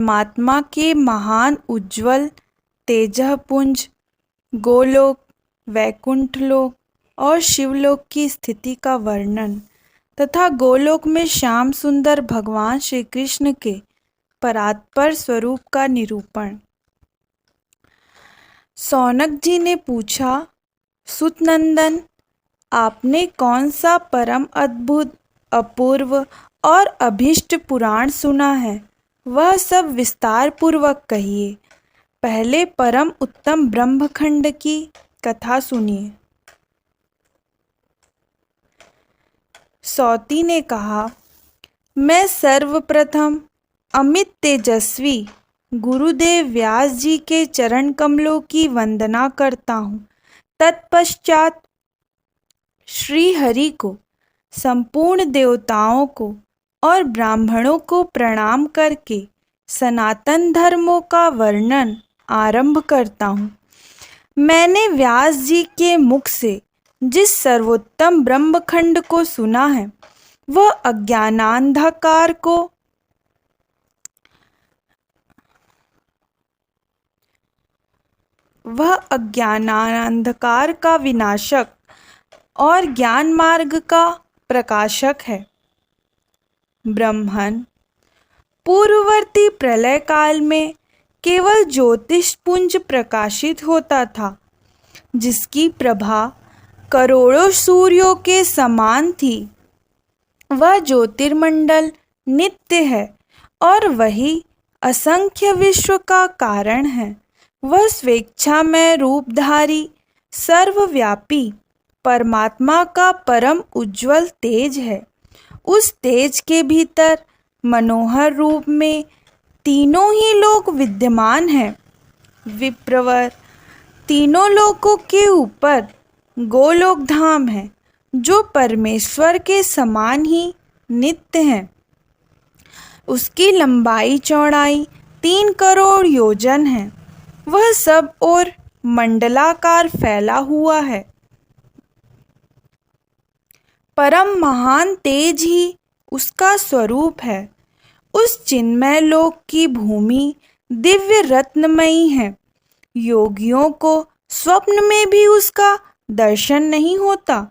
परमात्मा के महान उज्ज्वल तेजपुंज गोलोक, वैकुंठ लोक और शिवलोक की स्थिति का वर्णन तथा गोलोक में श्याम सुंदर भगवान श्री कृष्ण के परात्पर स्वरूप का निरूपण। सौनक जी ने पूछा, सुतनंदन, आपने कौन सा परम अद्भुत, अपूर्व और अभीष्ट पुराण सुना है? वह सब विस्तार पूर्वक कहिए। पहले परम उत्तम ब्रह्मखंड की कथा सुनिए। सौती ने कहा, मैं सर्वप्रथम अमित तेजस्वी गुरुदेव व्यास जी के चरण कमलों की वंदना करता हूँ। तत्पश्चात श्री हरि को, संपूर्ण देवताओं को और ब्राह्मणों को प्रणाम करके सनातन धर्मों का वर्णन आरंभ करता हूँ। मैंने व्यास जी के मुख से जिस सर्वोत्तम ब्रह्मखंड को सुना है, वह अज्ञानांधकार का विनाशक और ज्ञान मार्ग का प्रकाशक है। ब्रह्मन पूर्ववर्ती प्रलय काल में केवल ज्योतिष पुंज प्रकाशित होता था, जिसकी प्रभा करोड़ों सूर्यों के समान थी। वह ज्योतिर्मंडल नित्य है और वही असंख्य विश्व का कारण है। वह स्वेच्छामय रूपधारी सर्वव्यापी परमात्मा का परम उज्ज्वल तेज है। उस तेज के भीतर मनोहर रूप में तीनों ही लोक विद्यमान हैं। विप्रवर, तीनों लोकों के ऊपर गोलोक धाम है, जो परमेश्वर के समान ही नित्य है। उसकी लंबाई चौड़ाई 3 करोड़ योजन है। वह सब ओर मंडलाकार फैला हुआ है। परम महान तेज ही उसका स्वरूप है। उस चिन्मय लोक की भूमि दिव्य रत्नमयी है। योगियों को स्वप्न में भी उसका दर्शन नहीं होता,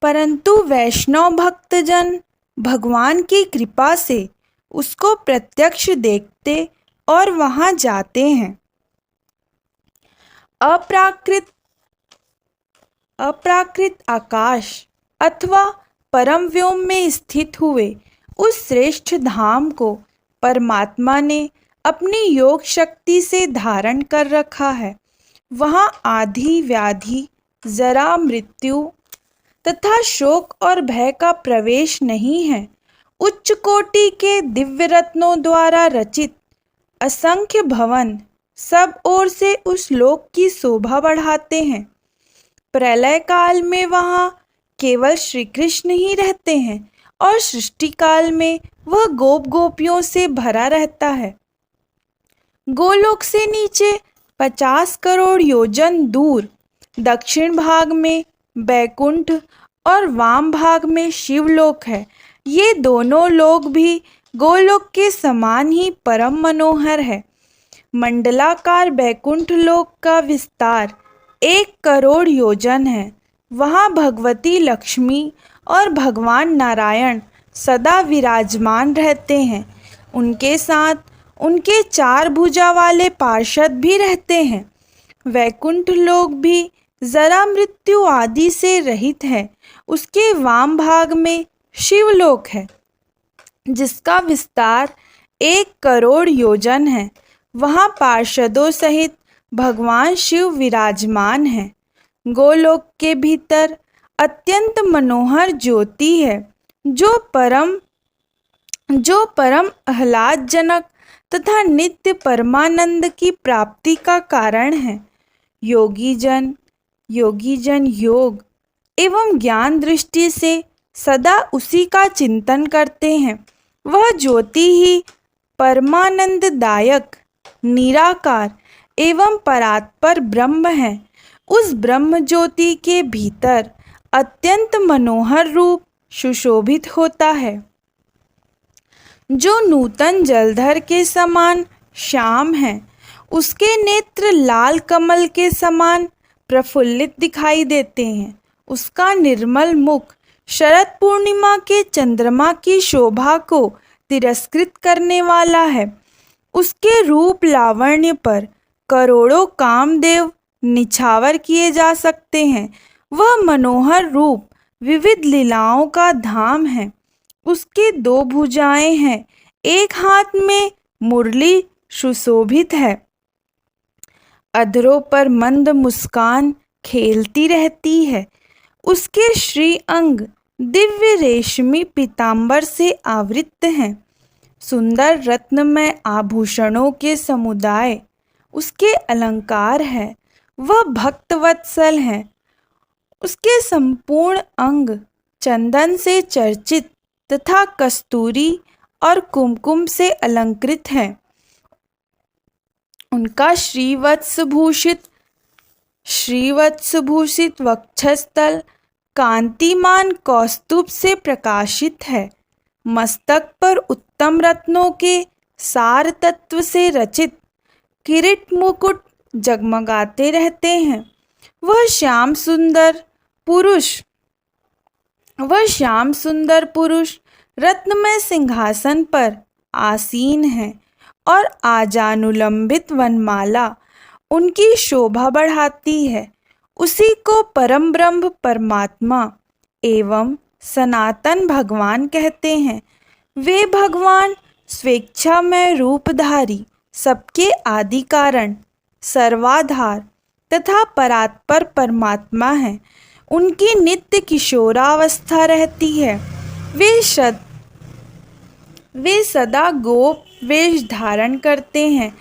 परंतु वैष्णव भक्तजन भगवान की कृपा से उसको प्रत्यक्ष देखते और वहां जाते हैं। अप्राकृत आकाश अथवा परम व्योम में स्थित हुए उस श्रेष्ठ धाम को परमात्मा ने अपनी योग शक्ति से धारण कर रखा है। वहाँ आधि व्याधि, जरा, मृत्यु तथा शोक और भय का प्रवेश नहीं है। उच्च कोटि के दिव्य रत्नों द्वारा रचित असंख्य भवन सब ओर से उस लोक की शोभा बढ़ाते हैं। प्रलय काल में वहाँ केवल श्री कृष्ण ही रहते हैं और सृष्टि काल में वह गोप गोपियों से भरा रहता है। गोलोक से नीचे 50 करोड़ योजन दूर दक्षिण भाग में बैकुंठ और वाम भाग में शिवलोक है। ये दोनों लोक भी गोलोक के समान ही परम मनोहर है। मंडलाकार बैकुंठ लोक का विस्तार 1 करोड़ योजन है। वहाँ भगवती लक्ष्मी और भगवान नारायण सदा विराजमान रहते हैं। उनके साथ उनके 4 भुजा वाले पार्षद भी रहते हैं। वैकुंठ लोक भी जरा, मृत्यु आदि से रहित है। उसके वाम भाग में शिवलोक है, जिसका विस्तार 1 करोड़ योजन है। वहाँ पार्षदों सहित भगवान शिव विराजमान हैं। गोलोक के भीतर अत्यंत मनोहर ज्योति है, जो परम आह्लादजनक तथा नित्य परमानंद की प्राप्ति का कारण है। योगी जन योग एवं ज्ञान दृष्टि से सदा उसी का चिंतन करते हैं। वह ज्योति ही परमानंददायक, निराकार एवं परात्पर ब्रह्म है। उस ब्रह्म ज्योति के भीतर अत्यंत मनोहर रूप सुशोभित होता है। जो नूतन जलधर के समान श्याम है, उसके नेत्र लाल कमल के समान प्रफुल्लित दिखाई देते हैं। उसका निर्मल मुख शरद पूर्णिमा के चंद्रमा की शोभा को तिरस्कृत करने वाला है। उसके रूप लावण्य पर करोड़ों कामदेव निछावर किए जा सकते हैं। वह मनोहर रूप विविध लीलाओं का धाम है। उसके 2 भुजाएं हैं, एक हाथ में मुरली सुशोभित है। अधरों पर मंद मुस्कान खेलती रहती है। उसके श्री अंग दिव्य रेशमी पीतांबर से आवृत हैं। सुंदर रत्नमय आभूषणों के समुदाय उसके अलंकार है। वह भक्तवत्सल है। उसके संपूर्ण अंग चंदन से चर्चित तथा कस्तूरी और कुमकुम से अलंकृत है। उनका श्रीवत्सभूषित वक्षस्थल कांतिमान कौस्तुभ से प्रकाशित है। मस्तक पर उत्तम रत्नों के सार तत्व से रचित किरीट मुकुट जगमगाते रहते हैं। वह श्याम सुंदर पुरुष रत्नमय सिंहासन पर आसीन है और आजानुलंबित वनमाला उनकी शोभा बढ़ाती है। उसी को परम ब्रह्म परमात्मा एवं सनातन भगवान कहते हैं। वे भगवान स्वेच्छामय रूपधारी, सबके आदि कारण, सर्वाधार तथा परात्पर परमात्मा हैं। उनकी नित्य किशोरावस्था रहती है। वे सदा गोप वेश धारण करते हैं।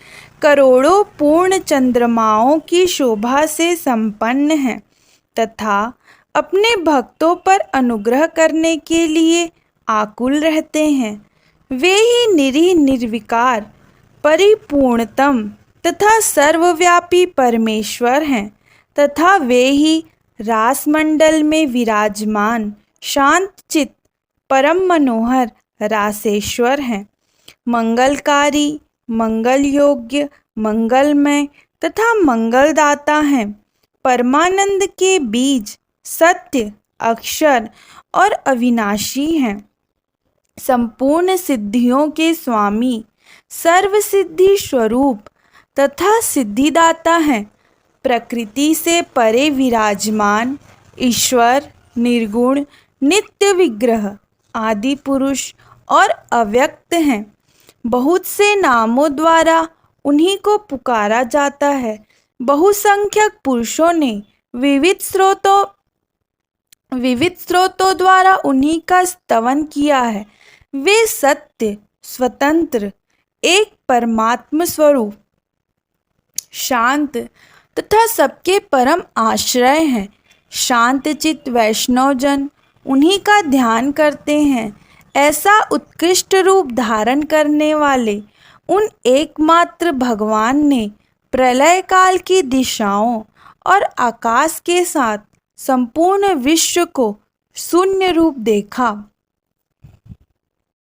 करोड़ों पूर्ण चंद्रमाओं की शोभा से संपन्न हैं तथा अपने भक्तों पर अनुग्रह करने के लिए आकुल रहते हैं। वे ही निरीह निर्विकार परिपूर्णतम तथा सर्वव्यापी परमेश्वर हैं तथा वे ही रासमंडल में विराजमान शांत चित्त परम मनोहर रासेश्वर हैं। मंगलकारी, मंगल योग्य, मंगलमय तथा मंगलदाता हैं। परमानंद के बीज, सत्य, अक्षर और अविनाशी हैं। संपूर्ण सिद्धियों के स्वामी, सर्व सिद्धि स्वरूप तथा सिद्धिदाता हैं। प्रकृति से परे विराजमान ईश्वर, निर्गुण, नित्य विग्रह, आदि पुरुष और अव्यक्त हैं। बहुत से नामों द्वारा उन्हीं को पुकारा जाता है। बहुसंख्यक पुरुषों ने विविध स्रोतों द्वारा उन्हीं का स्तवन किया है। वे सत्य, स्वतंत्र, एक परमात्म स्वरूप, शांत तथा सबके परम आश्रय हैं। शांतचित्त वैष्णवजन उन्हीं का ध्यान करते हैं। ऐसा उत्कृष्ट रूप धारण करने वाले उन एकमात्र भगवान ने प्रलय काल की दिशाओं और आकाश के साथ संपूर्ण विश्व को शून्य रूप देखा।